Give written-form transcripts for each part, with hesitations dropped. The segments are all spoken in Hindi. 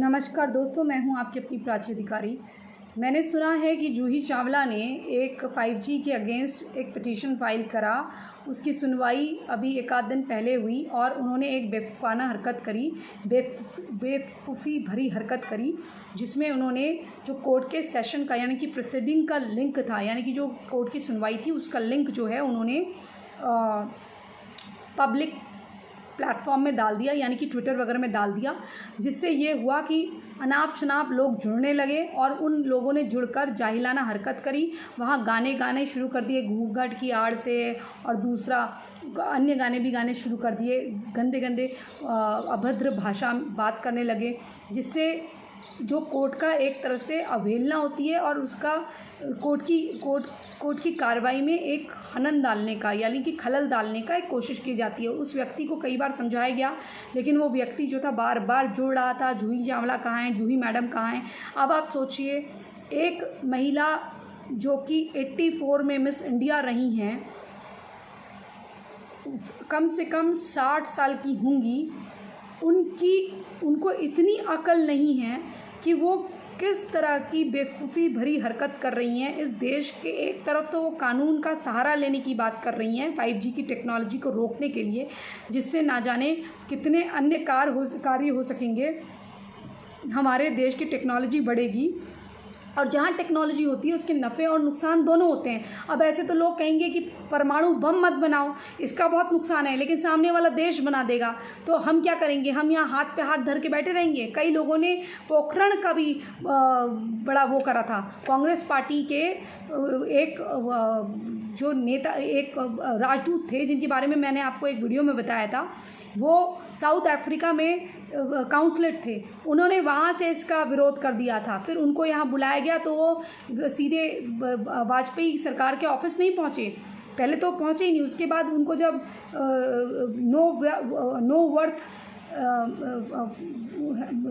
नमस्कार दोस्तों, मैं हूं आपकी अपनी प्राची अधिकारी। मैंने सुना है कि जूही चावला ने एक 5G के अगेंस्ट एक पिटीशन फाइल करा। उसकी सुनवाई अभी एक आध दिन पहले हुई और उन्होंने एक बेवकूफ़ाना हरकत करी, बेवकूफ़ी भरी हरकत करी, जिसमें उन्होंने जो कोर्ट के सेशन का यानी कि प्रोसीडिंग का लिंक था, यानी कि जो कोर्ट की सुनवाई थी उसका लिंक जो है उन्होंने पब्लिक प्लेटफॉर्म में डाल दिया, यानी कि ट्विटर वगैरह में डाल दिया, जिससे ये हुआ कि अनाप शनाप लोग जुड़ने लगे और उन लोगों ने जुड़कर जाहिलाना हरकत करी। वहाँ गाने शुरू कर दिए घूंघट की आड़ से, और दूसरा अन्य गाने भी गाने शुरू कर दिए, गंदे गंदे अभद्र भाषा बात करने लगे, जिससे जो कोर्ट का एक तरह से अवहेलना होती है और उसका कोर्ट की कार्रवाई में एक हनन डालने का यानी कि खलल डालने का एक कोशिश की जाती है। उस व्यक्ति को कई बार समझाया गया, लेकिन वो व्यक्ति जो था बार बार जोड़ रहा था, जूही चावला कहाँ हैं, जूही मैडम कहाँ हैं। अब आप सोचिए, एक महिला जो कि 84 में मिस इंडिया रही हैं, कम से कम 60 साल की होंगी, उनको इतनी अकल नहीं है कि वो किस तरह की बेवकूफ़ी भरी हरकत कर रही हैं। इस देश के एक तरफ तो वो कानून का सहारा लेने की बात कर रही हैं 5G की टेक्नोलॉजी को रोकने के लिए, जिससे ना जाने कितने अन्य कार्य हो सकेंगे, हमारे देश की टेक्नोलॉजी बढ़ेगी। और जहाँ टेक्नोलॉजी होती है उसके नफ़े और नुकसान दोनों होते हैं। अब ऐसे तो लोग कहेंगे कि परमाणु बम मत बनाओ, इसका बहुत नुकसान है, लेकिन सामने वाला देश बना देगा तो हम क्या करेंगे? हम यहाँ हाथ पे हाथ धर के बैठे रहेंगे? कई लोगों ने पोखरण का भी बड़ा वो करा था। कांग्रेस पार्टी के एक जो नेता, एक राजदूत थे जिनके बारे में मैंने आपको एक वीडियो में बताया था, वो साउथ अफ्रीका में काउंसलर थे। उन्होंने वहाँ से इसका विरोध कर दिया था। फिर उनको यहाँ बुलाया गया तो वो सीधे वाजपेयी सरकार के ऑफिस नहीं पहुँचे, पहले तो पहुँचे ही नहीं। उसके बाद उनको जब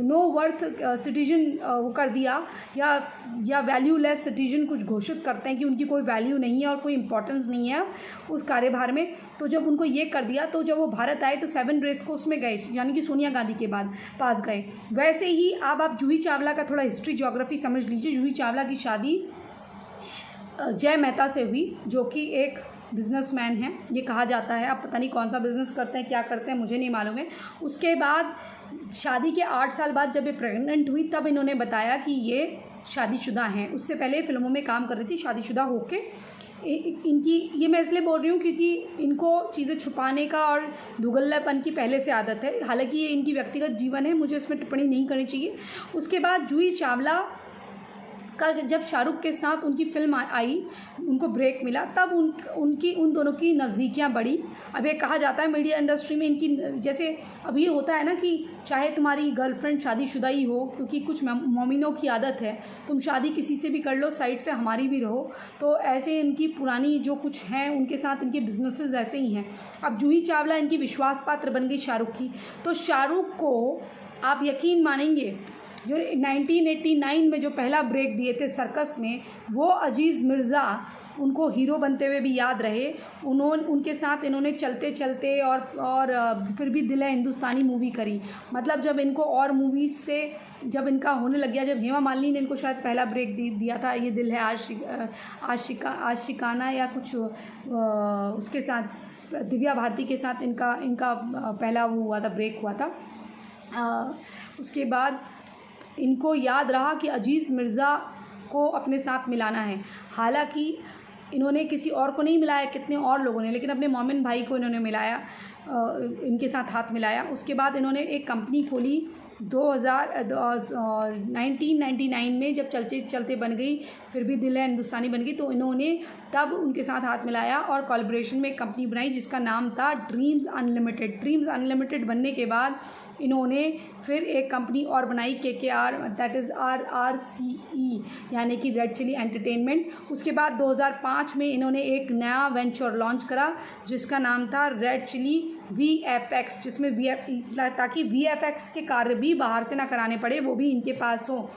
नो वर्थ सिटीजन वो कर दिया, या वैल्यूलेस सिटीजन कुछ घोषित करते हैं कि उनकी कोई वैल्यू नहीं है और कोई इम्पोर्टेंस नहीं है उस कार्यभार में, तो जब उनको ये कर दिया तो जब वो भारत आए तो 7 रेस को उसमें गए, यानी कि सोनिया गांधी के बाद पास गए। वैसे ही अब आप जूही चावला का थोड़ा हिस्ट्री ज्योग्राफी समझ लीजिए। जूही चावला की शादी जय मेहता से हुई, जो कि एक बिजनेसमैन हैं, ये कहा जाता है। अब पता नहीं कौन सा बिज़नेस करते हैं, क्या करते हैं, मुझे नहीं मालूम है। उसके बाद शादी के 8 साल बाद जब ये प्रेग्नेंट हुई तब इन्होंने बताया कि ये शादीशुदा हैं। उससे पहले फिल्मों में काम कर रही थी शादीशुदा होके। इनकी ये मैं इसलिए बोल रही हूँ क्योंकि इनको चीज़ें छुपाने का और दुगल्लापन की पहले से आदत है। हालांकि ये इनकी व्यक्तिगत जीवन है, मुझे इसमें टिप्पणी नहीं करनी चाहिए। उसके बाद जूही चावला का जब शाहरुख के साथ उनकी फ़िल्म आई, उनको ब्रेक मिला, तब उन दोनों की नज़दीकियाँ बढ़ी। अब ये कहा जाता है मीडिया इंडस्ट्री में इनकी, जैसे अब ये होता है ना कि चाहे तुम्हारी गर्लफ्रेंड शादीशुदा ही हो, क्योंकि कुछ मोमिनों की आदत है, तुम शादी किसी से भी कर लो, साइड से हमारी भी रहो, तो ऐसे इनकी पुरानी जो कुछ हैं उनके साथ इनके बिजनेसेस ऐसे ही हैं। अब जूही चावला इनकी विश्वास पात्र बन गई शाहरुख की, तो शाहरुख को आप यकीन मानेंगे, जो 1989 में जो पहला ब्रेक दिए थे सर्कस में, वो अजीज़ मिर्ज़ा उनको हीरो बनते हुए भी याद रहे। उनके साथ इन्होंने चलते चलते और फिर भी दिल है हिंदुस्तानी मूवी करी। मतलब जब इनको और मूवीज़ से जब इनका होने लग गया, जब हेमा मालिनी ने इनको शायद पहला ब्रेक दिया था, ये दिल है आशिकाना या कुछ, उसके साथ दिव्या भारती के साथ इनका पहला वो हुआ था, ब्रेक हुआ था। उसके बाद इनको याद रहा कि अजीज़ मिर्ज़ा को अपने साथ मिलाना है। हालांकि इन्होंने किसी और को नहीं मिलाया, कितने और लोगों ने, लेकिन अपने मोमिन भाई को इन्होंने मिलाया, इनके साथ हाथ मिलाया। उसके बाद इन्होंने एक कंपनी खोली 1999 में, जब चलते चलते बन गई, फिर भी दिल है हिंदुस्तानी बन गई, तो इन्होंने तब उनके साथ हाथ मिलाया और कोलैबोरेशन में एक कंपनी बनाई जिसका नाम था ड्रीम्स अनलिमिटेड। ड्रीम्स अनलिमिटेड बनने के बाद इन्होंने फिर एक कंपनी और बनाई, KKR, दैट इज़ RRCE, यानी कि रेड चिली एंटरटेनमेंट। उसके बाद 2005 में इन्होंने एक नया वेंचर लॉन्च करा जिसका नाम था रेड चिली VFX, जिसमें ताकि VFX के कार्य भी बाहर से ना कराने पड़े, वो भी इनके पास हो।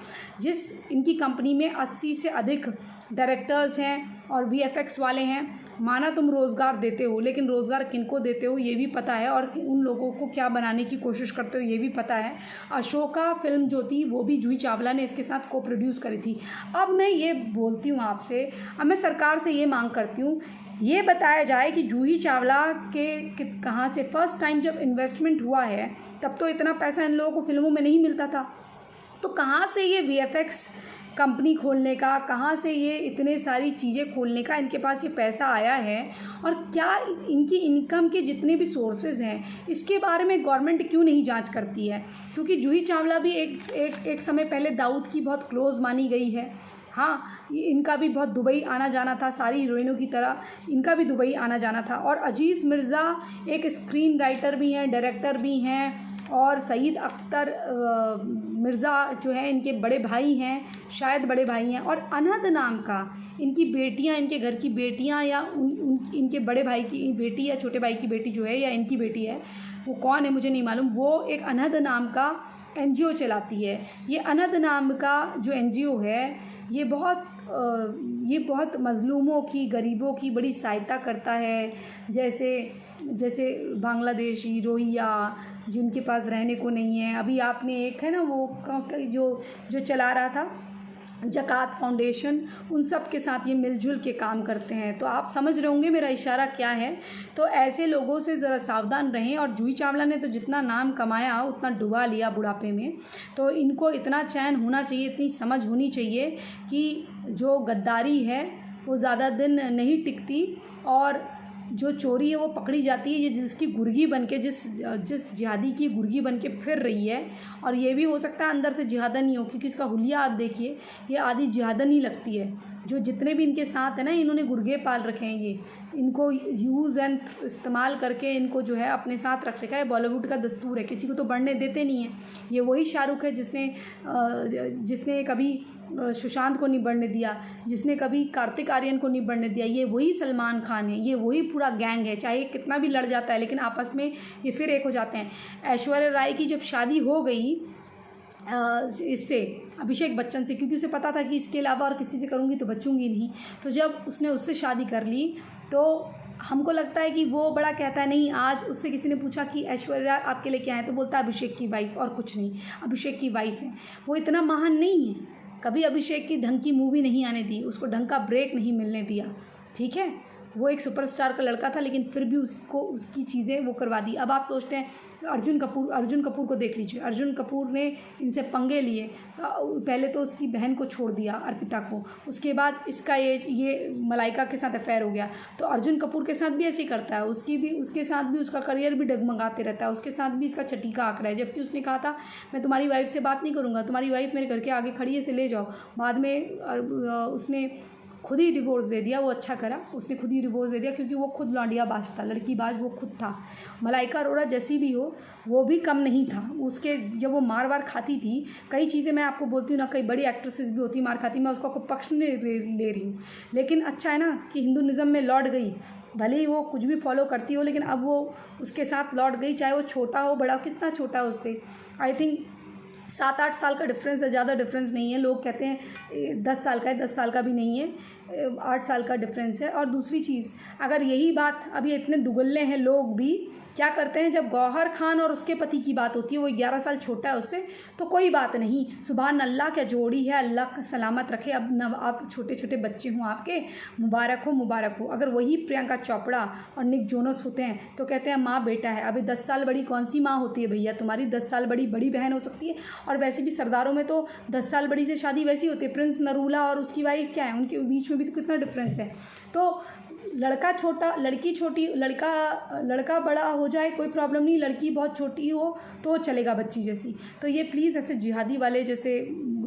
इनकी कंपनी में 80 से अधिक डायरेक्टर्स हैं और VFX वाले हैं। माना तुम रोज़गार देते हो, लेकिन रोज़गार किनको देते हो ये भी पता है, और उन लोगों को क्या बनाने की कोशिश करते हो ये भी पता है। अशोका फिल्म जो थी वो भी जूही चावला ने इसके साथ को प्रोड्यूस करी थी। अब मैं ये बोलती हूँ आपसे, अब मैं सरकार से ये मांग करती हूँ, ये बताया जाए कि जूही चावला के कहाँ से फर्स्ट टाइम जब इन्वेस्टमेंट हुआ है तब तो इतना पैसा इन लोगों को फिल्मों में नहीं मिलता था, तो कहाँ से ये वीएफएक्स कंपनी खोलने का, कहाँ से ये इतने सारी चीज़ें खोलने का इनके पास ये पैसा आया है, और क्या इनकी इनकम के जितने भी सोर्सेज हैं इसके बारे में गवर्नमेंट क्यों नहीं जांच करती है? क्योंकि जूही चावला भी एक समय पहले दाऊद की बहुत क्लोज मानी गई है। हाँ, इनका भी बहुत दुबई आना जाना था, सारी हीरोइनों की तरह इनका भी दुबई आना जाना था। और अजीज़ मिर्ज़ा एक स्क्रीन राइटर भी हैं, डायरेक्टर भी हैं, और सईद अख्तर मिर्ज़ा जो है इनके बड़े भाई हैं, शायद बड़े भाई हैं। और अनहद नाम का इनकी बेटियां, इनके घर की बेटियां, या इनके बड़े भाई की बेटी या छोटे भाई की बेटी जो है, या इनकी बेटी है, वो कौन है मुझे नहीं मालूम, वो एक अनहद नाम का एनजीओ चलाती है। ये अनहद नाम का जो एनजीओ है ये बहुत मज़लूमों की, गरीबों की बड़ी सहायता करता है। जैसे बांग्लादेशी, रोहिंग्या जिनके पास रहने को नहीं है। अभी आपने एक है ना वो जो चला रहा था ज़कात फाउंडेशन, उन सब के साथ ये मिलजुल के काम करते हैं। तो आप समझ रहे होंगे मेरा इशारा क्या है। तो ऐसे लोगों से ज़रा सावधान रहें। और जूही चावला ने तो जितना नाम कमाया उतना डुबा लिया बुढ़ापे में। तो इनको इतना चैन होना चाहिए, इतनी समझ होनी चाहिए कि जो गद्दारी है वो ज़्यादा दिन नहीं टिकती, और जो चोरी है वो पकड़ी जाती है। ये जिसकी गुर्गी बन के, जिस जिहादी की गुर्गी बन के फिर रही है, और ये भी हो सकता है अंदर से जिहादन ही हो, क्योंकि इसका हुलिया आप देखिए, ये आधी जिहादन ही लगती है। जो जितने भी इनके साथ है ना, इन्होंने गुर्गे पाल रखे हैं, ये इनको यूज़ एंड इस्तेमाल करके इनको जो है अपने साथ रख रखा है। बॉलीवुड का दस्तूर है, किसी को तो बढ़ने देते नहीं है। ये वही शाहरुख है जिसने कभी सुशांत को नहीं बढ़ने दिया, जिसने कभी कार्तिक आर्यन को नहीं बढ़ने दिया। ये वही सलमान खान है, ये वही पूरा गैंग है। चाहे कितना भी लड़ जाता है, लेकिन आपस में ये फिर एक हो जाते हैं। ऐश्वर्या राय की जब शादी हो गई इससे, अभिषेक बच्चन से, क्योंकि उसे पता था कि इसके अलावा और किसी से करूँगी तो बचूँगी नहीं, तो जब उसने उससे शादी कर ली तो हमको लगता है कि वो बड़ा कहता है नहीं। आज उससे किसी ने पूछा कि ऐश्वर्या आपके लिए क्या है, तो बोलता है अभिषेक की वाइफ और कुछ नहीं, अभिषेक की वाइफ है। वो इतना महान नहीं है, कभी अभिषेक की ढंग की मूवी नहीं आने दी, उसको ढंग का ब्रेक नहीं मिलने दिया, ठीक है। वो एक सुपरस्टार का लड़का था, लेकिन फिर भी उसको उसकी चीज़ें वो करवा दी। अब आप सोचते हैं अर्जुन कपूर को देख लीजिए। अर्जुन कपूर ने इनसे पंगे लिए, पहले तो उसकी बहन को छोड़ दिया, अर्पिता को, उसके बाद इसका ये मलाइका के साथ अफेयर हो गया। तो अर्जुन कपूर के साथ भी ऐसे ही करता है, उसके साथ भी उसका करियर भी डगमगाते रहता है, उसके साथ भी इसका छठी का आंकड़ा है। जबकि उसने कहा था मैं तुम्हारी वाइफ से बात नहीं करूँगा, तुम्हारी वाइफ मेरे घर के आगे खड़ी है, इसे ले जाओ। बाद में उसने खुद ही डिवोर्स दे दिया। वो अच्छा करा, उसने खुद ही डिवोर्स दे दिया, क्योंकि वो खुद लौंडियाबाज था, लड़कीबाज वो खुद था। मलाइका अरोड़ा जैसी भी हो, वो भी कम नहीं था। उसके जब वो मार वार खाती थी, कई चीज़ें मैं आपको बोलती हूँ ना, कई बड़ी एक्ट्रेसेस भी होती मार खाती, मैं उसका कोई पक्ष नहीं ले रही हूँ। लेकिन अच्छा है ना कि हिंदुइज़्म में लौट गई, भले ही वो कुछ भी फॉलो करती हो, लेकिन अब वो उसके साथ लौट गई, चाहे वो छोटा हो बड़ा हो, कितना छोटा है उससे। आई थिंक 7-8 साल का डिफरेंस है, ज़्यादा डिफरेंस नहीं है। लोग कहते हैं 10 साल का है, 10 साल का भी नहीं है, 8 साल का डिफरेंस है। और दूसरी चीज़, अगर यही बात, अब ये इतने दुगल्ले हैं लोग भी, क्या करते हैं जब गौहर खान और उसके पति की बात होती है, वो 11 साल छोटा है उससे, तो कोई बात नहीं, सुभान अल्लाह क्या जोड़ी है, अल्लाह सलामत रखे। अब आप छोटे छोटे बच्चे हों आपके, मुबारक हो। अगर वही प्रियंका चोपड़ा और निक जोनस होते हैं तो कहते हैं माँ बेटा है। अभी 10 साल बड़ी कौन सी माँ होती है भैया तुम्हारी, 10 साल बड़ी बहन हो सकती है। और वैसे भी सरदारों में तो 10 साल बड़ी से शादी वैसी होती है। प्रिंस नरूला और उसकी वाइफ क्या है, उनके बीच में भी तो कितना डिफरेंस है। तो लड़का छोटा, लड़की छोटी, लड़का बड़ा हो जाए कोई प्रॉब्लम नहीं, लड़की बहुत छोटी हो तो चलेगा बच्ची जैसी। तो ये प्लीज़ ऐसे जिहादी वाले जैसे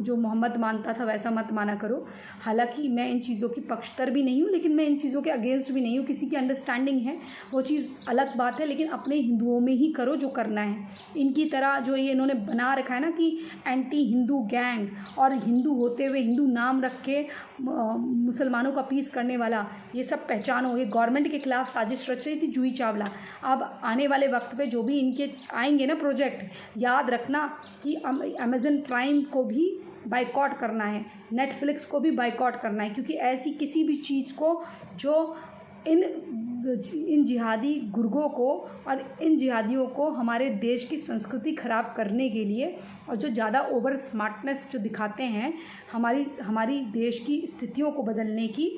जो मोहम्मद मानता था वैसा मत माना करो। हालांकि मैं इन चीज़ों की पक्षतर भी नहीं हूँ, लेकिन मैं इन चीज़ों के अगेंस्ट भी नहीं हूँ। किसी की अंडरस्टैंडिंग है वो चीज़ अलग बात है, लेकिन अपने हिंदुओं में ही करो जो करना है। इनकी तरह जो ये इन्होंने बना रखा है ना कि एंटी हिंदू गैंग, और हिंदू होते हुए हिंदू नाम रख के मुसलमानों का पीस करने वाला, ये सब पहचानो। ये गवर्नमेंट के खिलाफ साजिश रच रही थी जूही चावला। अब आने वाले वक्त पे जो भी इनके आएंगे ना प्रोजेक्ट, याद रखना कि अमेज़न प्राइम को भी बाइकॉट करना है, नेटफ्लिक्स को भी बाइकॉट करना है, क्योंकि ऐसी किसी भी चीज़ को जो इन जिहादी गुर्गों को और इन जिहादियों को हमारे देश की संस्कृति ख़राब करने के लिए, और जो ज़्यादा ओवर स्मार्टनेस जो दिखाते हैं हमारी देश की स्थितियों को बदलने की,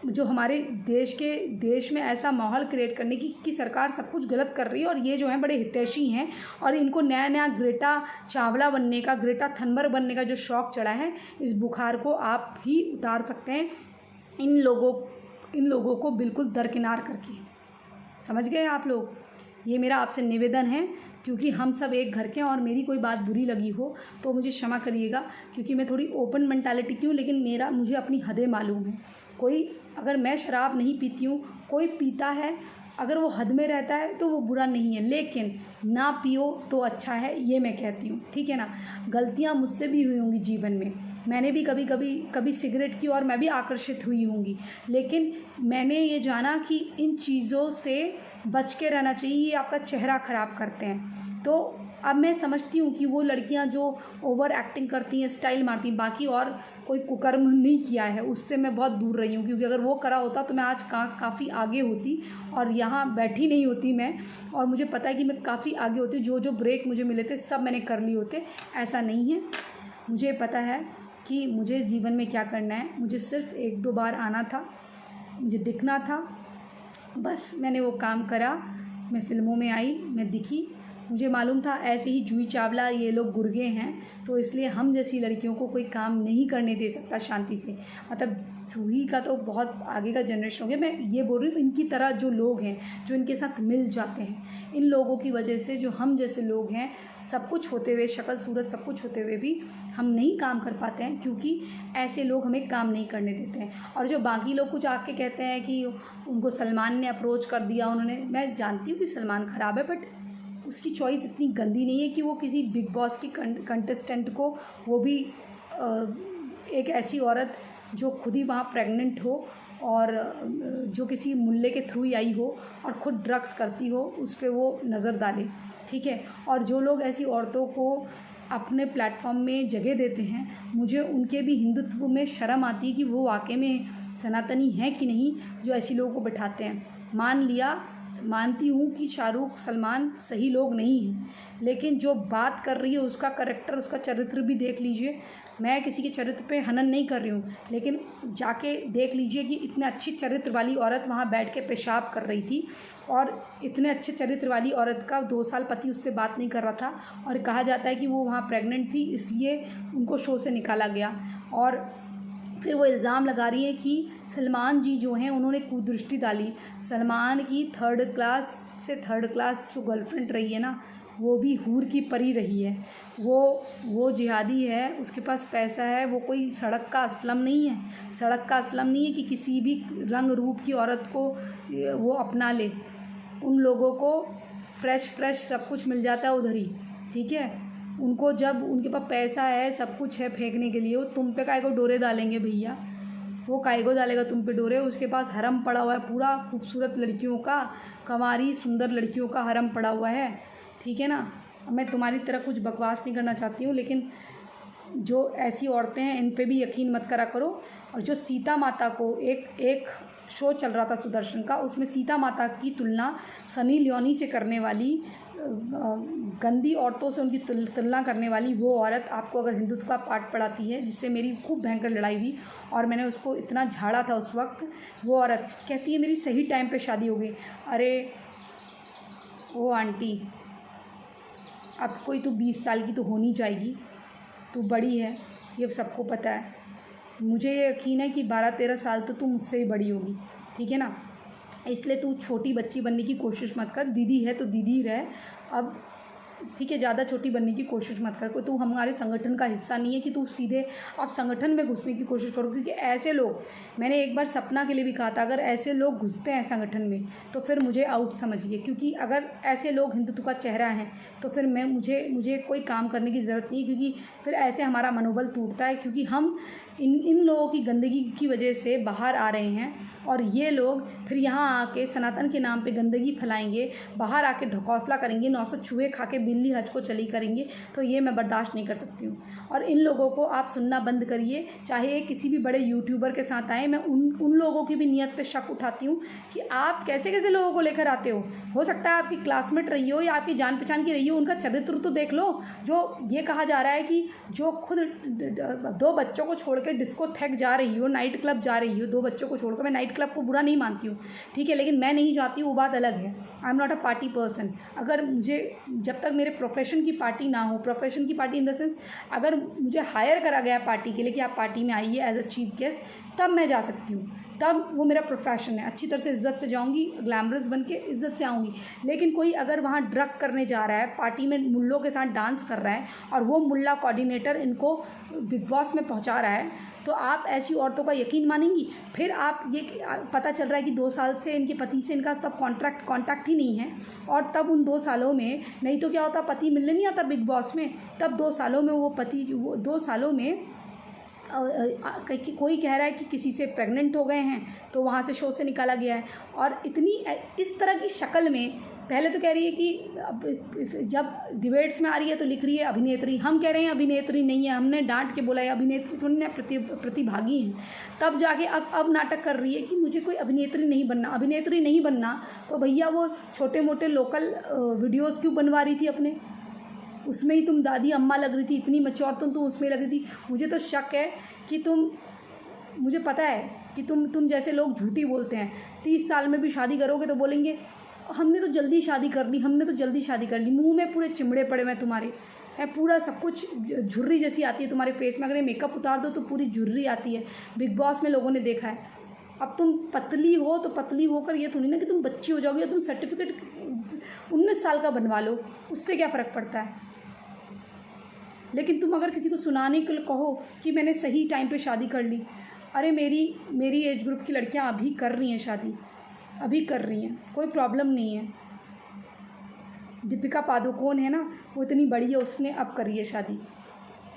जो हमारे देश में ऐसा माहौल क्रिएट करने की कि सरकार सब कुछ गलत कर रही है और ये जो हैं बड़े हितैषी हैं और इनको नया नया ग्रेटा चावला बनने का, ग्रेटा थनबर्ग बनने का जो शौक़ चढ़ा है, इस बुखार को आप ही उतार सकते हैं इन लोगों को बिल्कुल दरकिनार करके। समझ गए आप लोग? ये मेरा आपसे निवेदन है, क्योंकि हम सब एक घर के हैं और मेरी कोई बात बुरी लगी हो तो मुझे क्षमा करिएगा, क्योंकि मैं थोड़ी ओपन मेंटालिटी की हूँ, लेकिन मुझे अपनी हदें मालूम है। अगर मैं शराब नहीं पीती हूँ, कोई पीता है, अगर वो हद में रहता है तो वो बुरा नहीं है, लेकिन ना पियो तो अच्छा है, ये मैं कहती हूँ। ठीक है ना? गलतियाँ मुझसे भी हुई होंगी जीवन में, मैंने भी कभी सिगरेट की और मैं भी आकर्षित हुई होंगी, लेकिन मैंने ये जाना कि इन चीज़ों से बच के रहना चाहिए, ये आपका चेहरा ख़राब करते हैं। तो अब मैं समझती हूँ कि वो लड़कियाँ जो ओवर एक्टिंग करती हैं, स्टाइल मारती हैं, बाकी और कोई कुकर्म नहीं किया है, उससे मैं बहुत दूर रही हूँ, क्योंकि अगर वो करा होता तो मैं आज काफ़ी आगे होती और यहाँ बैठी नहीं होती मैं, और मुझे पता है कि मैं काफ़ी आगे होती। जो ब्रेक मुझे मिले थे सब मैंने कर लिए होते। ऐसा नहीं है, मुझे पता है कि मुझे जीवन में क्या करना है। मुझे सिर्फ 1-2 बार आना था, मुझे दिखना था, बस मैंने वो काम करा। मैं फ़िल्मों में आई, मैं दिखी, मुझे मालूम था ऐसे ही जूही चावला ये लोग गुर्गे हैं, तो इसलिए हम जैसी लड़कियों को कोई काम नहीं करने दे सकता शांति से। मतलब जूही का तो बहुत आगे का जनरेशन हो गया, मैं ये बोल रही हूँ इनकी तरह जो लोग हैं, जो इनके साथ मिल जाते हैं, इन लोगों की वजह से जो हम जैसे लोग हैं, सब कुछ होते हुए, शक्ल सूरत सब कुछ होते हुए भी हम नहीं काम कर पाते हैं, क्योंकि ऐसे लोग हमें काम नहीं करने देते हैं। और जो बाकी लोग कुछ आके कहते हैं कि उनको सलमान ने अप्रोच कर दिया, उन्होंने, मैं जानती हूँ कि सलमान ख़राब है, बट उसकी चॉइस इतनी गंदी नहीं है कि वो किसी बिग बॉस की कंटेस्टेंट को, वो भी एक ऐसी औरत जो खुद ही वहाँ प्रेग्नेंट हो और जो किसी मुल्ले के थ्रू ही आई हो और ख़ुद ड्रग्स करती हो, उस पर वो नज़र डाले। ठीक है? और जो लोग ऐसी औरतों को अपने प्लेटफॉर्म में जगह देते हैं, मुझे उनके भी हिंदुत्व में शर्म आती है कि वो वाकई में सनातनी हैं कि नहीं, जो ऐसी लोगों को बैठाते हैं। मानती हूँ कि शाहरुख, सलमान सही लोग नहीं हैं, लेकिन जो बात कर रही है उसका करैक्टर, उसका चरित्र भी देख लीजिए। मैं किसी के चरित्र पे हनन नहीं कर रही हूँ, लेकिन जाके देख लीजिए कि इतने अच्छी चरित्र वाली औरत वहाँ बैठ के पेशाब कर रही थी, और इतने अच्छे चरित्र वाली औरत का 2 साल पति उससे बात नहीं कर रहा था, और कहा जाता है कि वो वहाँ प्रेग्नेंट थी, इसलिए उनको शो से निकाला गया। और फिर वो इल्ज़ाम लगा रही है कि सलमान जी जो हैं उन्होंने कुदृष्टि डाली। सलमान की 3rd क्लास जो गर्लफ्रेंड रही है ना, वो भी हूर की परी रही है। वो जिहादी है, उसके पास पैसा है, वो कोई सड़क का असलम नहीं है। सड़क का असलम नहीं है कि किसी भी रंग रूप की औरत को वो अपना ले। उन लोगों को फ्रेश सब कुछ मिल जाता है उधर ही। ठीक है? उनको जब उनके पास पैसा है, सब कुछ है फेंकने के लिए, वो तुम पे काहे को डोरे डालेंगे भैया? वो काहे को डालेगा तुम पे डोरे? उसके पास हरम पड़ा हुआ है पूरा, खूबसूरत लड़कियों का, कंवारी सुंदर लड़कियों का हरम पड़ा हुआ है। ठीक है ना? अब मैं तुम्हारी तरह कुछ बकवास नहीं करना चाहती हूँ, लेकिन जो ऐसी औरतें हैं इन पे भी यकीन मत करा करो। और जो सीता माता को एक शो चल रहा था सुदर्शन का, उसमें सीता माता की तुलना सनी लियोनी से करने वाली, गंदी औरतों से उनकी तुलना करने वाली वो औरत आपको अगर हिंदुत्व का पाठ पढ़ाती है, जिससे मेरी खूब भयंकर लड़ाई हुई और मैंने उसको इतना झाड़ा था उस वक्त, वो औरत कहती है मेरी सही टाइम पे शादी हो गई। अरे वो आंटी, अब कोई तो 20 साल की तो होनी जाएगी, तू बड़ी है, ये सबको पता है। मुझे ये यकीन है कि 12-13 साल तो तू मुझसे ही बड़ी होगी। ठीक है ना? इसलिए तू छोटी बच्ची बनने की कोशिश मत कर। दीदी है तो दीदी रह अब। ठीक है? ज़्यादा छोटी बनने की कोशिश मत कर। कोई तू हमारे संगठन का हिस्सा नहीं है कि तू सीधे अब संगठन में घुसने की कोशिश करो, क्योंकि ऐसे लोग, मैंने एक बार सपना के लिए भी कहा था, अगर ऐसे लोग घुसते हैं संगठन में तो फिर मुझे आउट समझिए, क्योंकि अगर ऐसे लोग हिंदुत्व का चेहरा हैं तो फिर मुझे कोई काम करने की ज़रूरत नहीं है, क्योंकि फिर ऐसे हमारा मनोबल टूटता है, क्योंकि हम इन लोगों की गंदगी की वजह से बाहर आ रहे हैं, और ये लोग फिर यहाँ आके सनातन के नाम पे गंदगी फैलाएंगे, बाहर आके ढकोसला करेंगे, 900 चूहे खा के बिल्ली हज को चली करेंगे, तो ये मैं बर्दाश्त नहीं कर सकती हूँ। और इन लोगों को आप सुनना बंद करिए, चाहे किसी भी बड़े यूट्यूबर के साथ आए। मैं उन लोगों की भी नीयत पे शक उठाती हूँ कि आप कैसे कैसे लोगों को लेकर आते हो सकता है आपकी क्लासमेट रही हो या आपकी जान पहचान की रही हो, उनका चरित्र तो देख लो। जो ये कहा जा रहा है कि जो खुद 2 बच्चों को छोड़ के डिस्को थक जा रही हो, नाइट क्लब जा रही हो 2 बच्चों को छोड़कर। मैं नाइट क्लब को बुरा नहीं मानती हूँ, ठीक है, लेकिन मैं नहीं जाती हूँ, वो बात अलग है। I am not a party person. अगर मुझे, जब तक मेरे प्रोफेशन की पार्टी ना हो, प्रोफेशन की पार्टी इन द सेंस अगर मुझे हायर करा गया पार्टी के लिए कि आप पार्टी में आइए एज अ चीफ गेस्ट, तब मैं जा सकती हूँ, तब वो मेरा प्रोफेशन है। अच्छी तरह से इज़्ज़त से जाऊँगी, ग्लैमरस बन के इज़्ज़त से आऊँगी। लेकिन कोई अगर वहाँ ड्रग करने जा रहा है, पार्टी में मुल्लों के साथ डांस कर रहा है और वो मुल्ला कोऑर्डिनेटर इनको बिग बॉस में पहुँचा रहा है, तो आप ऐसी औरतों का यकीन मानेंगी? फिर आप ये पता चल रहा है कि 2 साल से इनके पति से इनका तब कांटेक्ट ही नहीं है, और तब उन 2 सालों में, नहीं तो क्या होता, पति मिलने नहीं आता बिग बॉस में, तब 2 सालों में वो पति, वो 2 सालों में कोई कह रहा है कि किसी से प्रेग्नेंट हो गए हैं, तो वहाँ से शो से निकाला गया है। और इतनी इस तरह की शक्ल में, पहले तो कह रही है कि जब डिबेट्स में आ रही है तो लिख रही है अभिनेत्री, हम कह रहे हैं अभिनेत्री नहीं है, हमने डांट के बोला है अभिनेत्री थोड़ी ना, प्रतिभागी हैं। तब जाके अब नाटक कर रही है कि मुझे कोई अभिनेत्री नहीं बनना। अभिनेत्री नहीं बनना तो भैया वो छोटे मोटे लोकल वीडियोज़ क्यों बनवा रही थी अपने, उसमें ही तुम दादी अम्मा लग रही थी, इतनी मैच्योर तुम उसमें लग रही थी। मुझे तो शक है कि मुझे पता है कि तुम जैसे लोग झूठी बोलते हैं। 30 साल में भी शादी करोगे तो बोलेंगे हमने तो जल्दी शादी कर ली, हमने तो जल्दी शादी कर ली। मुंह में पूरे चिमड़े पड़े हुए तुम्हारे है, पूरा सब कुछ झुर्री जैसी आती है तुम्हारे फेस में। अगर ये मेकअप उतार दो तो पूरी झुर्री आती है। बिग बॉस में लोगों ने देखा है। अब तुम पतली हो तो पतली होकर ये थोड़ी ना कि तुम बच्ची हो जाओगी, या तुम सर्टिफिकेट 19 साल का बनवा लो, उससे क्या फ़र्क पड़ता है। लेकिन तुम अगर किसी को सुनाने के लिए कहो कि मैंने सही टाइम पे शादी कर ली, अरे मेरी एज ग्रुप की लड़कियां अभी कर रही हैं शादी, अभी कर रही हैं, कोई प्रॉब्लम नहीं है। दीपिका पादुकोण है ना, वो इतनी बड़ी है, उसने अब करी है शादी।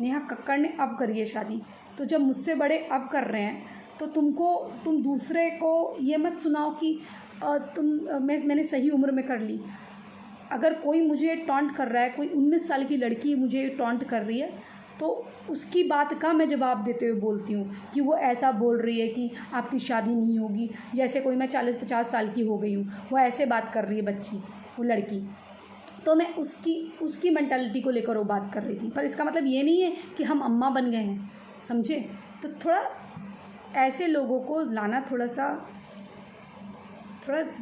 नेहा कक्कड़ ने अब करी है शादी। तो जब मुझसे बड़े अब कर रहे हैं तो तुम दूसरे को ये मत सुनाओ कि मैंने सही उम्र में कर ली। अगर कोई मुझे टॉन्ट कर रहा है, कोई 19 साल की लड़की मुझे टॉन्ट कर रही है, तो उसकी बात का मैं जवाब देते हुए बोलती हूँ कि वो ऐसा बोल रही है कि आपकी शादी नहीं होगी। जैसे कोई मैं 40-50 साल की हो गई हूँ, वो ऐसे बात कर रही है बच्ची, वो लड़की, तो मैं उसकी मेंटालिटी को लेकर वो बात कर रही थी। पर इसका मतलब ये नहीं है कि हम अम्मा बन गए हैं, समझे। तो थोड़ा ऐसे लोगों को लाना थोड़ा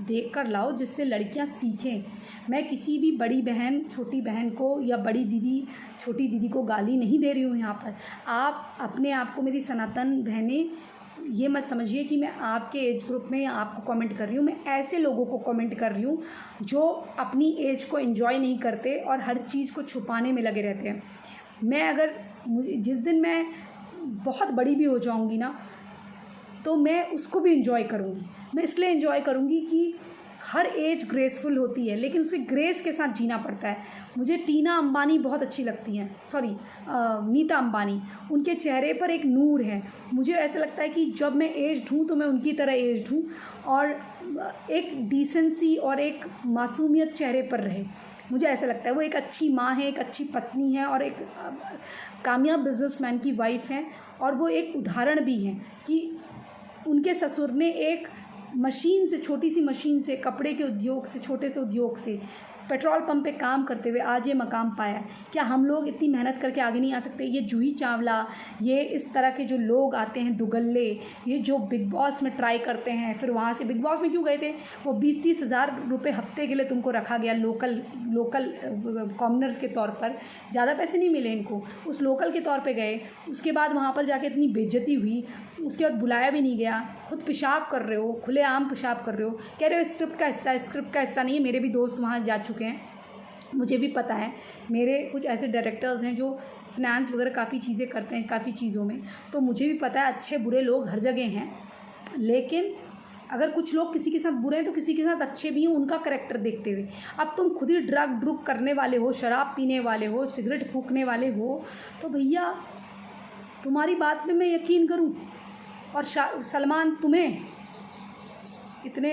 देख कर लाओ, जिससे लड़कियां सीखें। मैं किसी भी बड़ी बहन छोटी बहन को या बड़ी दीदी छोटी दीदी को गाली नहीं दे रही हूँ यहाँ पर। आप अपने आप को मेरी सनातन बहनें ये मत समझिए कि मैं आपके एज ग्रुप में या आपको कमेंट कर रही हूँ। मैं ऐसे लोगों को कमेंट कर रही हूँ जो अपनी एज को एंजॉय नहीं करते और हर चीज़ को छुपाने में लगे रहते हैं। जिस दिन मैं बहुत बड़ी भी हो जाऊँगी ना, तो मैं उसको भी एंजॉय करूँगी। मैं इसलिए एंजॉय करूँगी कि हर एज ग्रेसफुल होती है, लेकिन उसे ग्रेस के साथ जीना पड़ता है। मुझे टीना अंबानी बहुत अच्छी लगती हैं, नीता अंबानी। उनके चेहरे पर एक नूर है। मुझे ऐसा लगता है कि जब मैं एज्ड हूँ तो मैं उनकी तरह एज्ड हूँ, और एक डिसेंसी और एक मासूमियत चेहरे पर रहे। मुझे ऐसा लगता है वो एक अच्छी माँ है, एक अच्छी पत्नी है, और एक कामयाब बिजनेसमैन की वाइफ है। और वो एक उदाहरण भी हैं कि उनके ससुर ने एक मशीन से, छोटी सी मशीन से, कपड़े के उद्योग से, छोटे से उद्योग से, पेट्रोल पंप पे काम करते हुए आज ये मकाम पाया। क्या हम लोग इतनी मेहनत करके आगे नहीं आ सकते? ये जूही चावला, ये इस तरह के जो लोग आते हैं दुगल्ले, ये जो बिग बॉस में ट्राई करते हैं, फिर वहाँ से बिग बॉस में क्यों गए थे? वो 20-30 हज़ार रुपये हफ्ते के लिए तुमको रखा गया लोकल कॉमनर के तौर पर। ज़्यादा पैसे नहीं मिले इनको, उस लोकल के तौर पर गए। उसके बाद वहाँ पर जाके इतनी बेइज्जती हुई, उसके बाद बुलाया भी नहीं गया। खुद पेशाब कर रहे हो, खुलेआम पेशाब कर रहे हो, कह रहे हो स्क्रिप्ट का हिस्सा नहीं है। मेरे भी दोस्त वहाँ जा चुके हैं, मुझे भी पता है। मेरे कुछ ऐसे डायरेक्टर्स हैं जो फिनेंस वगैरह काफ़ी चीज़ें करते हैं, काफ़ी चीज़ों में, तो मुझे भी पता है अच्छे बुरे लोग हर जगह हैं। लेकिन अगर कुछ लोग किसी के साथ बुरे हैं तो किसी के साथ अच्छे भी हैं, उनका करैक्टर देखते हुए। अब तुम खुद ही ड्रग करने वाले हो, शराब पीने वाले हो, सिगरेट फूकने वाले हो, तो भैया तुम्हारी बात पे मैं यकीन करूं? और सलमान तुम्हें इतने,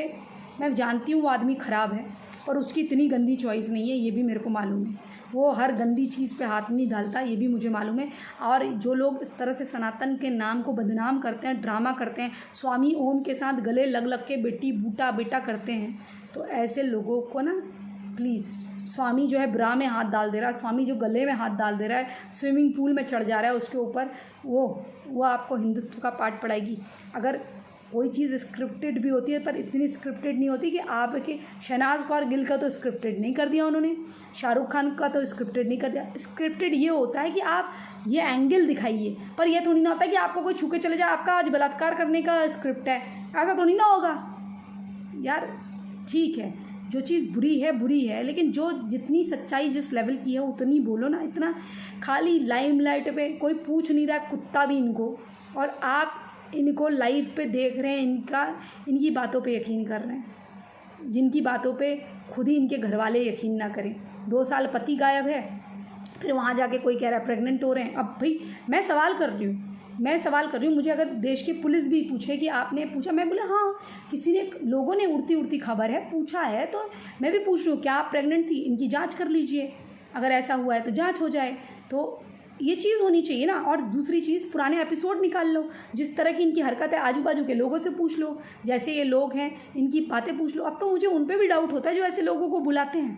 मैं जानती हूँ वो आदमी ख़राब है, पर उसकी इतनी गंदी चॉइस नहीं है, ये भी मेरे को मालूम है। वो हर गंदी चीज़ पे हाथ नहीं डालता, ये भी मुझे मालूम है। और जो लोग इस तरह से सनातन के नाम को बदनाम करते हैं, ड्रामा करते हैं, स्वामी ओम के साथ गले लग लग के बेटी बूटा बेटा करते हैं, तो ऐसे लोगों को ना प्लीज़, स्वामी जो है ब्रा में हाथ डाल दे रहा है, स्वामी जो गले में हाथ डाल दे रहा है, स्विमिंग पूल में चढ़ जा रहा है उसके ऊपर, वो आपको हिंदुत्व का पाठ पढ़ाएगी। अगर कोई चीज़ स्क्रिप्टेड भी होती है पर इतनी स्क्रिप्टेड नहीं होती कि आपके शहनाज कौर गिल का तो स्क्रिप्टेड नहीं कर दिया उन्होंने, शाहरुख खान का तो स्क्रिप्टेड नहीं कर दिया। स्क्रिप्टेड ये होता है कि आप ये एंगल दिखाइए, पर यह थोड़ी ना होता है कि आपको कोई छू के चले जाए, आपका आज बलात्कार करने का स्क्रिप्ट है, ऐसा थोड़ी ना होगा यार। ठीक है, जो चीज़ बुरी है, लेकिन जो जितनी सच्चाई जिस लेवल की है उतनी बोलो ना। इतना खाली लाइमलाइट पे कोई पूछ नहीं रहा, कुत्ता भी इनको, और आप इनको लाइव पे देख रहे हैं, इनकी बातों पे यकीन कर रहे हैं, जिनकी बातों पे खुद ही इनके घर वाले यकीन ना करें। 2 साल पति गायब है, फिर वहाँ जाके कोई कह रहा है प्रेग्नेंट हो रहे हैं। अब भाई मैं सवाल कर रही हूँ, मुझे अगर देश की पुलिस भी पूछे कि आपने पूछा, मैं बोले हाँ किसी ने, लोगों ने उड़ती खबर है पूछा है, तो मैं भी पूछ रही हूँ क्या आप प्रेग्नेंट थी, इनकी जांच कर लीजिए, अगर ऐसा हुआ है तो जांच हो जाए। तो ये चीज़ होनी चाहिए ना। और दूसरी चीज़, पुराने एपिसोड निकाल लो, जिस तरह की इनकी हरकत है आजू बाजू के लोगों से पूछ लो, जैसे ये लोग हैं इनकी बातें पूछ लो। अब तो मुझे उन पर भी डाउट होता है जो ऐसे लोगों को बुलाते हैं,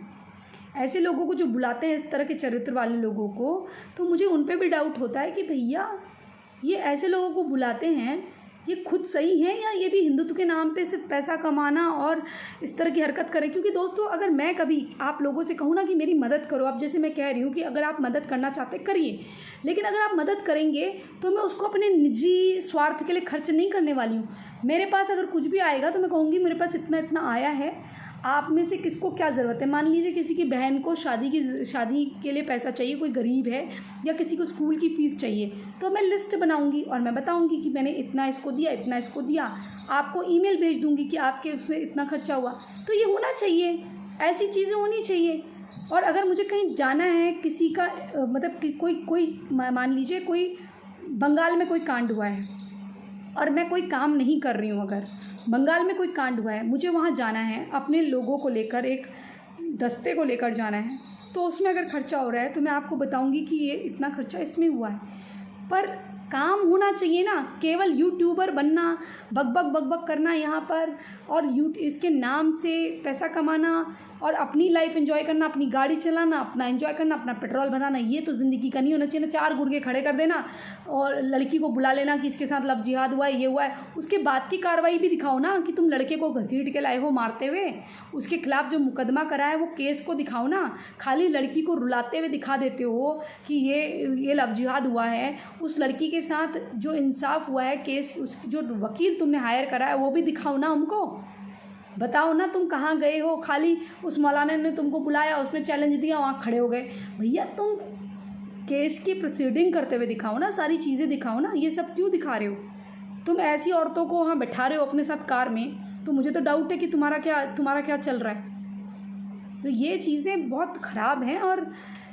ऐसे लोगों को जो बुलाते हैं इस तरह के चरित्र वाले लोगों को, तो मुझे उन पर भी डाउट होता है कि भैया ये ऐसे लोगों को बुलाते हैं, ये खुद सही है या ये भी हिंदुत्व के नाम पे सिर्फ पैसा कमाना और इस तरह की हरकत करें। क्योंकि दोस्तों, अगर मैं कभी आप लोगों से कहूँ ना कि मेरी मदद करो, अब जैसे मैं कह रही हूँ कि अगर आप मदद करना चाहते करिए, लेकिन अगर आप मदद करेंगे तो मैं उसको अपने निजी स्वार्थ के लिए खर्च नहीं करने वाली हूँ। मेरे पास अगर कुछ भी आएगा तो मैं कहूँगी मेरे पास इतना इतना आया है, आप में से किसको क्या ज़रूरत है। मान लीजिए किसी की बहन को शादी के लिए पैसा चाहिए, कोई गरीब है, या किसी को स्कूल की फ़ीस चाहिए, तो मैं लिस्ट बनाऊंगी और मैं बताऊंगी कि मैंने इतना इसको दिया, इतना इसको दिया, आपको ईमेल भेज दूंगी कि आपके उसमें इतना खर्चा हुआ। तो ये होना चाहिए, ऐसी चीज़ें होनी चाहिए। और अगर मुझे कहीं जाना है किसी का, मतलब कि कोई मान लीजिए कोई बंगाल में कोई कांड हुआ है और मैं कोई काम नहीं कर रही हूँ, अगर बंगाल में कोई कांड हुआ है, मुझे वहाँ जाना है, अपने लोगों को लेकर, एक दस्ते को लेकर जाना है, तो उसमें अगर खर्चा हो रहा है तो मैं आपको बताऊंगी कि ये इतना खर्चा इसमें हुआ है। पर काम होना चाहिए ना। केवल यूट्यूबर बनना, बक करना यहाँ पर, और इसके नाम से पैसा कमाना और अपनी लाइफ एंजॉय करना, अपनी गाड़ी चलाना, अपना एंजॉय करना, अपना पेट्रोल भराना, ये तो ज़िंदगी का नहीं होना चाहिए ना। 4 गुर्गे खड़े कर देना और लड़की को बुला लेना कि इसके साथ लव जिहाद हुआ है, ये हुआ है, उसके बाद की कार्रवाई भी दिखाओ ना कि तुम लड़के को घसीट के लाए हो मारते हुए, उसके खिलाफ जो मुकदमा करा है वो केस को दिखाओ ना। खाली लड़की को रुलाते हुए दिखा देते हो कि ये लव जिहाद हुआ है, उस लड़की के साथ जो इंसाफ हुआ है, केस जो वकील तुमने हायर करा है वो भी दिखाओ ना हमको। बताओ ना तुम कहाँ गए हो। खाली उस मौलाना ने तुमको बुलाया, उसने चैलेंज दिया, वहाँ खड़े हो गए। भैया तुम केस की प्रोसीडिंग करते हुए दिखाओ ना, सारी चीज़ें दिखाओ ना। ये सब क्यों दिखा रहे हो? तुम ऐसी औरतों को वहाँ बैठा रहे हो अपने साथ कार में, तो मुझे तो डाउट है कि तुम्हारा क्या चल रहा है। तो ये चीज़ें बहुत ख़राब हैं और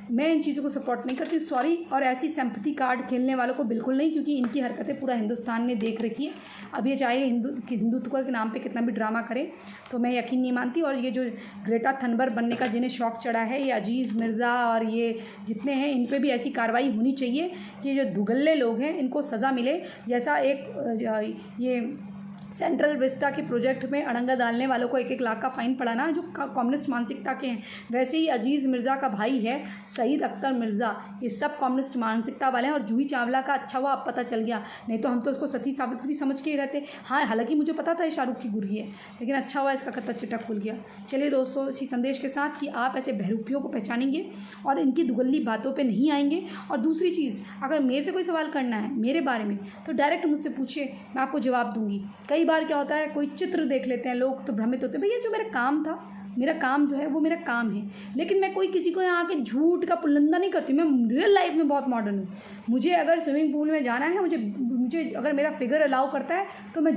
मैं इन चीज़ों को सपोर्ट नहीं करती, सॉरी। और ऐसी सिंपैथी कार्ड खेलने वालों को बिल्कुल नहीं, क्योंकि इनकी हरकतें पूरा हिंदुस्तान ने देख रखी है। अब ये चाहे हिंदुत्व के नाम पे कितना भी ड्रामा करें, तो मैं यकीन नहीं मानती। और ये जो ग्रेटा थनबर्ग बनने का जिन्हें शौक़ चढ़ा है, ये अजीज़ मिर्ज़ा और ये जितने हैं, इन पे भी ऐसी कार्रवाई होनी चाहिए कि जो दुगल्ले लोग हैं इनको सज़ा मिले। जैसा एक ये सेंट्रल विस्टा के प्रोजेक्ट में अड़ंगा डालने वालों को 1-1 लाख का फ़ाइन पड़ा ना, जो कम्युनिस्ट मानसिकता के हैं, वैसे ही अजीज़ मिर्ज़ा का भाई है सईद अख्तर मिर्ज़ा, ये सब कम्युनिस्ट मानसिकता वाले हैं। और जूही चावला का अच्छा हुआ अब पता चल गया, नहीं तो हम तो उसको सती सावित्री समझ के ही रहते। हाँ, हालांकि मुझे पता था ये शाहरुख की गुर्गी है, लेकिन अच्छा हुआ इसका कत्ता चिट्टा खुल गया। चलिए दोस्तों, इसी संदेश के साथ कि आप ऐसे बहरूपियों को पहचानेंगे और इनकी दुगल्ली बातों पर नहीं आएंगे। और दूसरी चीज़, अगर मेरे से कोई सवाल करना है मेरे बारे में तो डायरेक्ट मुझसे पूछिए, मैं आपको जवाब दूँगी। कई बार क्या होता है, कोई चित्र देख लेते हैं लोग तो भ्रमित होते हैं। भैया जो मेरा काम था, मेरा काम जो है वो मेरा काम है, लेकिन मैं कोई किसी को यहाँ आके झूठ का पुलंदा नहीं करती। मैं रियल लाइफ में बहुत मॉडर्न हूँ। मुझे अगर स्विमिंग पूल में जाना है, मुझे अगर मेरा फिगर अलाउ करता है तो मैं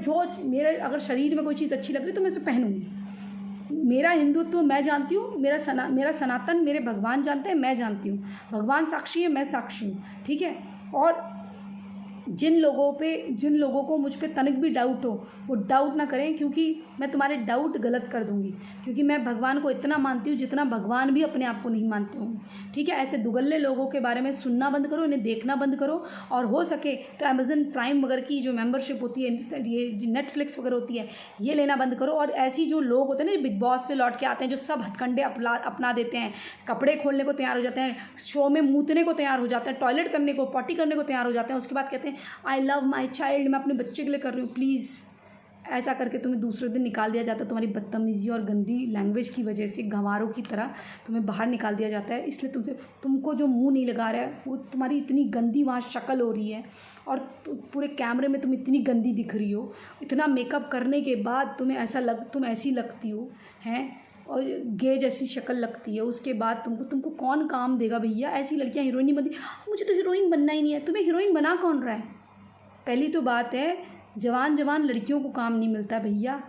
मेरे अगर शरीर में कोई चीज़ अच्छी लग रही तो मैं उसे पहनूँगी। मेरा हिंदुत्व मैं जानती हूँ, मेरा सनातन मेरे भगवान जानते हैं, मैं जानती हूँ। भगवान साक्षी है, मैं साक्षी हूँ, ठीक है। और जिन लोगों को मुझ पे तनिक भी डाउट हो वो डाउट ना करें, क्योंकि मैं तुम्हारे डाउट गलत कर दूंगी, क्योंकि मैं भगवान को इतना मानती हूँ जितना भगवान भी अपने आप को नहीं मानते होंगे। ठीक है, ऐसे दुगल्ले लोगों के बारे में सुनना बंद करो, इन्हें देखना बंद करो, और हो सके तो अमेज़न प्राइम वगैरह की जो मेंबरशिप होती है, ये नेटफ्लिक्स वगैरह होती है, ये लेना बंद करो। और ऐसी जो लोग होते हैं ना, बिग बॉस से लौट के आते हैं, जो सब हथकंडे अपना देते हैं, कपड़े खोलने को तैयार हो जाते हैं, शो में मूतने को तैयार हो जाते हैं, टॉयलेट करने को, पॉटी करने को तैयार हो जाते हैं, उसके बाद कहते हैं आई लव माई चाइल्ड, मैं अपने बच्चे के लिए कर रही हूँ। प्लीज़ ऐसा करके तुम्हें दूसरे दिन निकाल दिया जाता है, तुम्हारी बदतमीज़ी और गंदी लैंग्वेज की वजह से गंवारों की तरह तुम्हें बाहर निकाल दिया जाता है। इसलिए तुमको जो मुंह नहीं लगा रहा है, वो तुम्हारी इतनी गंदी वहाँ शक्ल हो रही है, और पूरे कैमरे में तुम इतनी गंदी दिख रही हो, इतना मेकअप करने के बाद तुम ऐसी लगती हो हैं, और गे जैसी शक्ल लगती है, उसके बाद तुमको कौन काम देगा भैया? ऐसी लड़कियां हीरोइन नहीं बनती। मुझे तो हीरोइन बनना ही नहीं है। तुम्हें हीरोइन बना कौन रहा है? पहली तो बात है, जवान लड़कियों को काम नहीं मिलता भैया।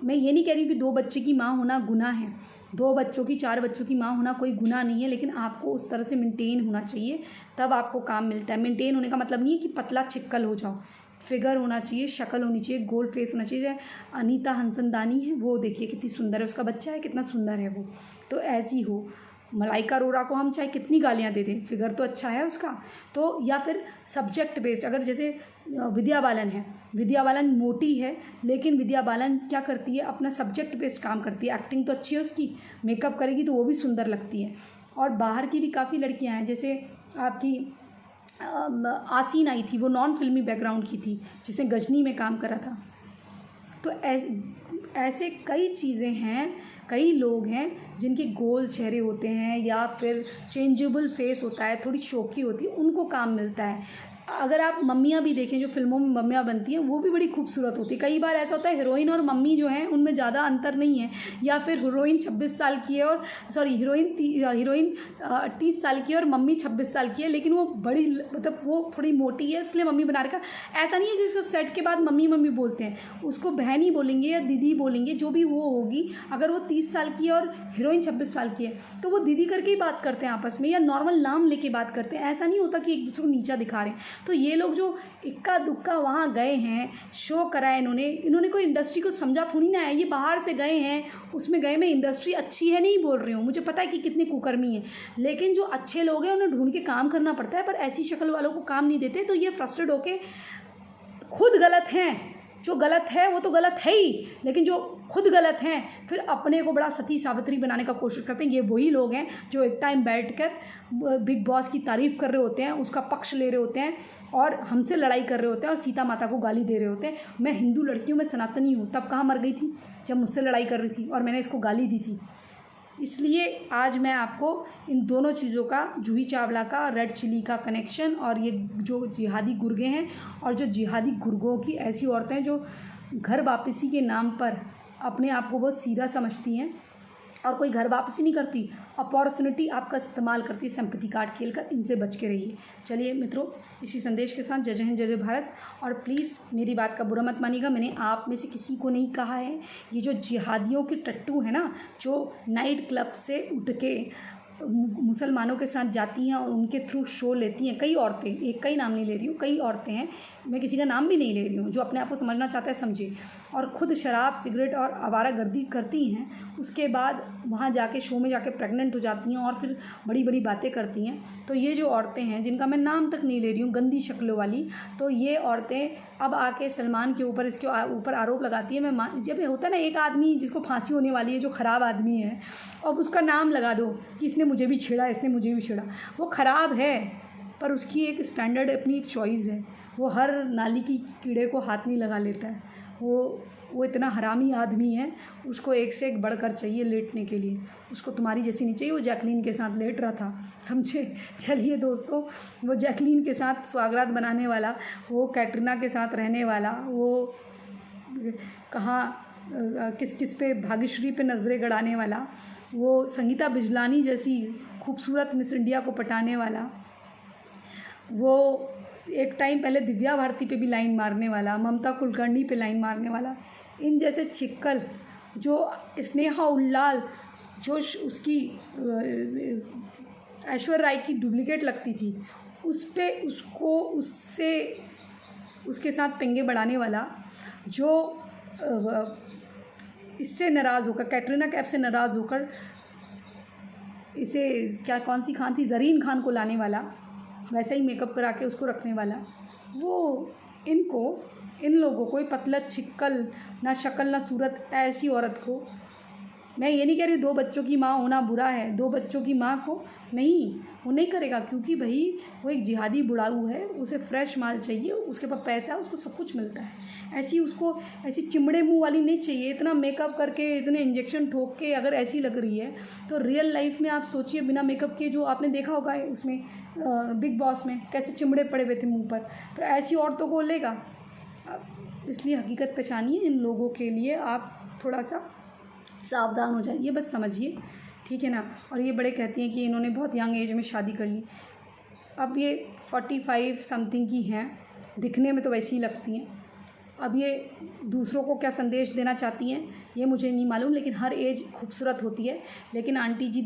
मैं ये नहीं कह रही हूँ कि 2 बच्चे की माँ होना गुनाह है, 2 बच्चों की 4 बच्चों की माँ होना कोई गुनाह नहीं है, लेकिन आपको उस तरह से मेंटेन होना चाहिए, तब आपको काम मिलता है। मेंटेन होने का मतलब नहीं है कि पतला चिक्कल हो जाओ, फिगर होना चाहिए, शक्ल होनी चाहिए, गोल फेस होना चाहिए। अनीता हंसनदानी है, वो देखिए कितनी सुंदर है, उसका बच्चा है कितना सुंदर है वो, तो ऐसी हो। मलाइका अरोरा को हम चाहे कितनी गालियाँ दे दें, फिगर तो अच्छा है उसका। तो या फिर सब्जेक्ट बेस्ड, अगर जैसे विद्या बालन है, विद्या बालन मोटी है, लेकिन विद्या बालन क्या करती है, अपना सब्जेक्ट बेस्ड काम करती है, एक्टिंग तो अच्छी है उसकी, मेकअप करेगी तो वो भी सुंदर लगती है। और बाहर की भी काफ़ी लड़कियां हैं, जैसे आपकी आसीन आई थी, वो नॉन फिल्मी बैकग्राउंड की थी, जिसने गजनी में काम करा था। तो ऐसे कई चीज़ें हैं, कई लोग हैं जिनके गोल चेहरे होते हैं या फिर चेंजेबल फेस होता है, थोड़ी शौकी होती है, उनको काम मिलता है। अगर आप मम्मियाँ भी देखें, जो फिल्मों में मम्मियाँ बनती हैं वो भी बड़ी खूबसूरत होती है। कई बार ऐसा होता है हीरोइन और मम्मी जो हैं उनमें ज़्यादा अंतर नहीं है, या फिर हीरोइन 26 साल की है और हीरोइन 30 साल की है और मम्मी 26 साल की है, लेकिन वो बड़ी मतलब वो थोड़ी मोटी है इसलिए मम्मी बना रखा। ऐसा नहीं है कि उसको सेट के बाद मम्मी मम्मी बोलते हैं, उसको बहन ही बोलेंगे या दीदी बोलेंगे, जो भी वो होगी। अगर वो 30 साल की है और हीरोइन 26 साल की है तो वो दीदी करके ही बात करते हैं आपस में, या नॉर्मल नाम लेके बात करते हैं। ऐसा नहीं होता कि एक दूसरे को नीचा दिखा रहे हैं। तो ये लोग जो इक्का दुक्का वहाँ गए हैं, शो कराया इन्होंने कोई इंडस्ट्री को समझा थोड़ी ना है। ये बाहर से गए हैं, उसमें गए, मैं इंडस्ट्री अच्छी है नहीं बोल रही हूँ, मुझे पता है कि कितनी कुकर्मी है, लेकिन जो अच्छे लोग हैं उन्हें ढूंढ के काम करना पड़ता है, पर ऐसी शक्ल वालों को काम नहीं देते। तो ये फ्रस्ट्रेट होके खुद गलत हैं, जो गलत है वो तो गलत है ही, लेकिन जो खुद गलत हैं फिर अपने को बड़ा सती सावित्री बनाने का कोशिश करते हैं। ये वही लोग हैं जो एक टाइम बैठकर बिग बॉस की तारीफ़ कर रहे होते हैं, उसका पक्ष ले रहे होते हैं और हमसे लड़ाई कर रहे होते हैं और सीता माता को गाली दे रहे होते हैं। मैं हिंदू लड़की हूँ, मैं सनातनी हूँ, तब कहाँ मर गई थी जब मुझसे लड़ाई कर रही थी और मैंने इसको गाली दी थी। इसलिए आज मैं आपको इन दोनों चीज़ों का, जूही चावला का रेड चिली का कनेक्शन, और ये जो जिहादी गुर्गे हैं और जो जिहादी गुर्गों की ऐसी औरतें जो घर वापसी के नाम पर अपने आप को बहुत सीधा समझती हैं और कोई घर वापसी नहीं करती, अपॉर्चुनिटी आपका इस्तेमाल करती है सिंपैथी कार्ड खेलकर, इनसे बच के रहिए। चलिए मित्रों, इसी संदेश के साथ जय जय हिंद, जय जय भारत। और प्लीज़ मेरी बात का बुरा मत मानिएगा, मैंने आप में से किसी को नहीं कहा है। ये जो जिहादियों के टट्टू है ना, जो नाइट क्लब से उठ के मुसलमानों के साथ जाती हैं और उनके थ्रू शो लेती हैं, कई औरतें, एक कई नाम नहीं ले रही हूँ, कई औरतें हैं, मैं किसी का नाम भी नहीं ले रही हूँ, जो अपने आप को समझना चाहता है समझे, और ख़ुद शराब सिगरेट और आवारागर्दी करती हैं, उसके बाद वहाँ जाके शो में जाके प्रेग्नेंट हो जाती हैं और फिर बड़ी बड़ी बातें करती हैं। तो ये जो औरतें हैं जिनका मैं नाम तक नहीं ले रही हूँ, गंदी शक्लों वाली, तो ये औरतें अब आके सलमान के ऊपर, इसके ऊपर आरोप लगाती है। मैं जब होता है ना, एक आदमी जिसको फांसी होने वाली है, जो ख़राब आदमी है, अब उसका नाम लगा दो कि इसने मुझे भी छेड़ा, इसने मुझे भी छेड़ा। वो ख़राब है पर उसकी एक स्टैंडर्ड, अपनी एक चॉइस है। वो हर नाली की कीड़े को हाथ नहीं लगा लेता है। वो इतना हरामी आदमी है, उसको एक से एक बढ़कर चाहिए लेटने के लिए, उसको तुम्हारी जैसी नहीं चाहिए। वो जैकलीन के साथ लेट रहा था, समझे। चलिए दोस्तों, वो जैकलीन के साथ स्वागरात बनाने वाला, वो कैटरीना के साथ रहने वाला, वो कहाँ किस किस पे, भाग्यश्री पे नज़रें गड़ाने वाला, वो संगीता बिजलानी जैसी खूबसूरत मिस इंडिया को पटाने वाला, वो एक टाइम पहले दिव्या भारती पे भी लाइन मारने वाला, ममता कुलकर्णी पे लाइन मारने वाला, इन जैसे छिक्कल, जो स्नेहा उल्लाल, जो उसकी ऐश्वर्या राय की डुप्लीकेट लगती थी, उस पे उससे उसके साथ पंगे बढ़ाने वाला जो इससे नाराज़ होकर, कैटरीना कैफ से नाराज़ होकर इसे क्या कौन सी खान थी, ज़रीन खान को लाने वाला, वैसा ही मेकअप करा के उसको रखने वाला, वो इन लोगों को, पतलत छिक्कल, ना शक्ल ना सूरत, ऐसी औरत को, मैं ये नहीं कह रही 2 बच्चों की माँ होना बुरा है, 2 बच्चों की माँ को नहीं, वो नहीं करेगा, क्योंकि भाई वो एक जिहादी बुढ़ाऊ है, उसे फ्रेश माल चाहिए, उसके पास पैसा है, उसको सब कुछ मिलता है। उसको ऐसी चिमड़े मुंह वाली नहीं चाहिए। इतना मेकअप करके, इतने इंजेक्शन ठोक के अगर ऐसी लग रही है तो रियल लाइफ में आप सोचिए, बिना मेकअप के, जो आपने देखा होगा उसमें बिग बॉस में कैसे चिमड़े पड़े हुए थे मुँह पर, तो ऐसी औरतों को लेगा। इसलिए हकीकत पहचानिए, इन लोगों के लिए आप थोड़ा सा सावधान हो जाइए, बस समझिए, ठीक है ना। और ये बड़े कहती हैं कि इन्होंने बहुत यंग एज में शादी कर ली। अब ये 45 समथिंग की हैं, दिखने में तो वैसी ही लगती हैं। अब ये दूसरों को क्या संदेश देना चाहती हैं ये मुझे नहीं मालूम, लेकिन हर एज खूबसूरत होती है। लेकिन आंटी जी,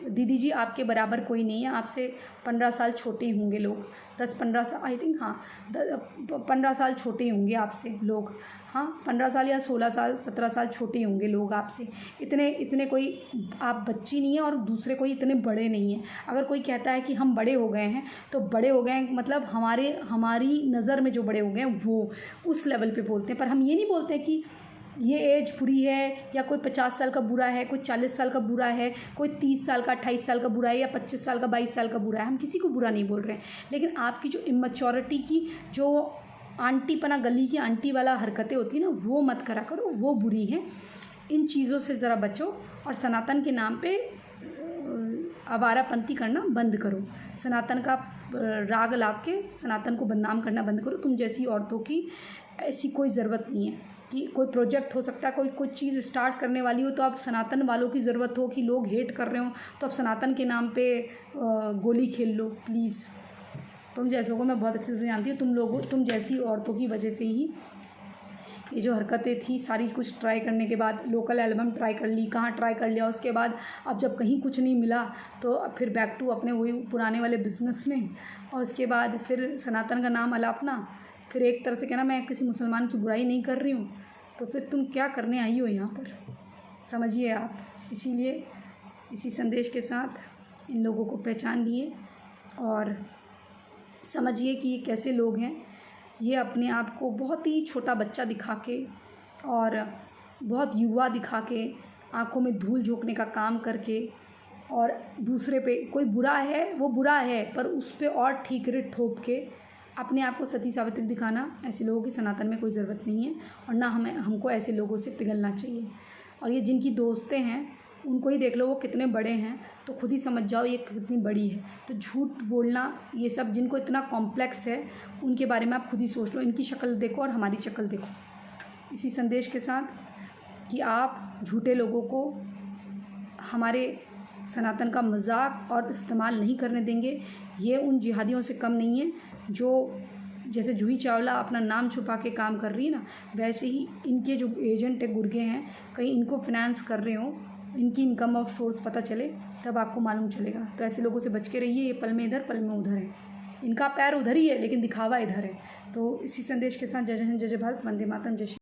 दीदी जी आपके बराबर कोई नहीं है। आपसे 15 साल छोटे होंगे लोग, 10-15 साल, आई थिंक, हाँ 15 साल छोटे होंगे आपसे लोग, हाँ 15 साल या 16 साल 17 साल छोटे होंगे लोग आपसे। इतने कोई आप बच्ची नहीं है और दूसरे कोई इतने बड़े नहीं हैं। अगर कोई कहता है कि हम बड़े हो गए हैं, तो बड़े हो गए हैं मतलब हमारी नज़र में जो बड़े हो गए हैं वो उस लेवल पे बोलते हैं। पर हम ये नहीं बोलते कि ये एज बुरी है, या कोई 50 साल का बुरा है, कोई 40 साल का बुरा है, कोई 30 साल का 28 साल का बुरा है, या 25 साल का 22 साल का बुरा है। हम किसी को बुरा नहीं बोल रहे हैं, लेकिन आपकी जो इमैच्योरिटी की, जो आंटीपना, गली की आंटी वाला हरकतें होती है ना, वो मत करा करो, वो बुरी हैं। इन चीज़ों से ज़रा बचो और सनातन के नाम पे आवारापंथी करना बंद करो। सनातन का राग ला के सनातन को बदनाम करना बंद करो। तुम जैसी औरतों की ऐसी कोई ज़रूरत नहीं है कि कोई प्रोजेक्ट हो सकता है, कोई चीज़ स्टार्ट करने वाली हो, तो आप सनातन वालों की ज़रूरत हो कि लोग हेट कर रहे हो तो आप सनातन के नाम पे गोली खेल लो, प्लीज़। तुम जैसों को मैं बहुत अच्छे से जानती हूँ। तुम जैसी औरतों की वजह से ही ये जो हरकतें थी सारी, कुछ ट्राई करने के बाद लोकल एल्बम ट्राई कर ली, कहाँ ट्राई कर लिया, उसके बाद अब जब कहीं कुछ नहीं मिला तो फिर बैक टू अपने वही पुराने वाले बिज़नेस में, और उसके बाद फिर सनातन का नाम अलापना, फिर एक तरह से कहना मैं किसी मुसलमान की बुराई नहीं कर रही हूँ। तो फिर तुम क्या करने आई हो यहाँ पर, समझिए आप। इसीलिए इसी संदेश के साथ इन लोगों को पहचान लिए और समझिए कि ये कैसे लोग हैं। ये अपने आप को बहुत ही छोटा बच्चा दिखा के और बहुत युवा दिखा के, आँखों में धूल झोंकने का काम करके, और दूसरे पे कोई बुरा है वो बुरा है, पर उस पे और ठीकरे ठोक के अपने आप को सती सावित्री दिखाना, ऐसे लोगों की सनातन में कोई ज़रूरत नहीं है। और ना हमको ऐसे लोगों से पिघलना चाहिए। और ये जिनकी दोस्तें हैं उनको ही देख लो, वो कितने बड़े हैं, तो खुद ही समझ जाओ ये कितनी बड़ी है। तो झूठ बोलना, ये सब जिनको इतना कॉम्प्लेक्स है, उनके बारे में आप खुद ही सोच लो। इनकी शक्ल देखो और हमारी शक्ल देखो। इसी संदेश के साथ कि आप झूठे लोगों को हमारे सनातन का मजाक और इस्तेमाल नहीं करने देंगे। ये उन जिहादियों से कम नहीं है जो जैसे जूही चावला अपना नाम छुपा के काम कर रही है ना, वैसे ही इनके जो एजेंट है, गुर्गे हैं, कहीं इनको फिनेंस कर रहे हो, इनकी इनकम ऑफ सोर्स पता चले तब आपको मालूम चलेगा। तो ऐसे लोगों से बच के रहिए। ये पल में इधर पल में उधर है, इनका पैर उधर ही है लेकिन दिखावा इधर है। तो इसी संदेश के साथ जय हिंद, जय भारत, वंदे मातरम, जय श्री